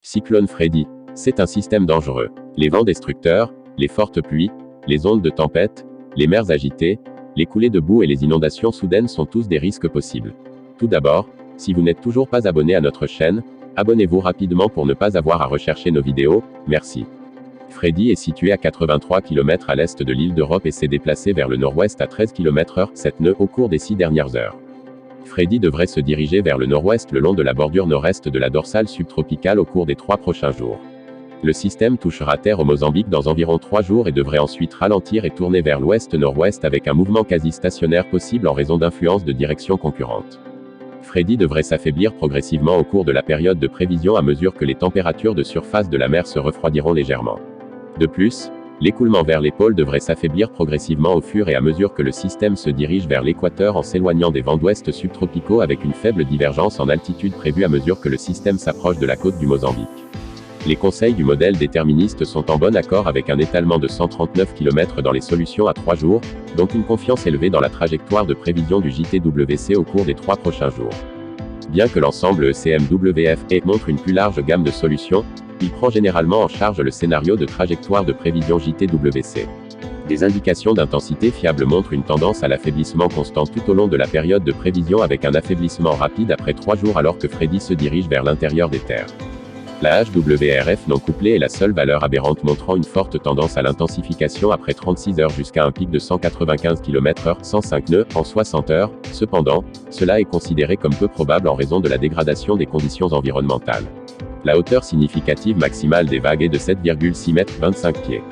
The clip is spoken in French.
Cyclone Freddy. C'est un système dangereux. Les vents destructeurs, les fortes pluies, les ondes de tempête, les mers agitées, les coulées de boue et les inondations soudaines sont tous des risques possibles. Tout d'abord, si vous n'êtes toujours pas abonné à notre chaîne, abonnez-vous rapidement pour ne pas avoir à rechercher nos vidéos, merci. Freddy est situé à 83 km à l'est de l'île d'Europe et s'est déplacé vers le nord-ouest à 13 km/h, 7 nœuds au cours des 6 dernières heures. Freddy devrait se diriger vers le nord-ouest le long de la bordure nord-est de la dorsale subtropicale au cours des 3 prochains jours. Le système touchera terre au Mozambique dans environ 3 jours et devrait ensuite ralentir et tourner vers l'ouest-nord-ouest avec un mouvement quasi stationnaire possible en raison d'influences de direction concurrentes. Freddy devrait s'affaiblir progressivement au cours de la période de prévision à mesure que les températures de surface de la mer se refroidiront légèrement. De plus, l'écoulement vers les pôles devrait s'affaiblir progressivement au fur et à mesure que le système se dirige vers l'équateur en s'éloignant des vents d'ouest subtropicaux avec une faible divergence en altitude prévue à mesure que le système s'approche de la côte du Mozambique. Les conseils du modèle déterministe sont en bon accord avec un étalement de 139 km dans les solutions à 3 jours, donc une confiance élevée dans la trajectoire de prévision du JTWC au cours des 3 prochains jours. Bien que l'ensemble ECMWF montre une plus large gamme de solutions, il prend généralement en charge le scénario de trajectoire de prévision JTWC. Des indications d'intensité fiables montrent une tendance à l'affaiblissement constant tout au long de la période de prévision avec un affaiblissement rapide après 3 jours alors que Freddy se dirige vers l'intérieur des terres. La HWRF non couplée est la seule valeur aberrante montrant une forte tendance à l'intensification après 36 heures jusqu'à un pic de 195 km/h, 105 nœuds, en 60 heures. Cependant, cela est considéré comme peu probable en raison de la dégradation des conditions environnementales. La hauteur significative maximale des vagues est de 7,6 mètres, 25 pieds.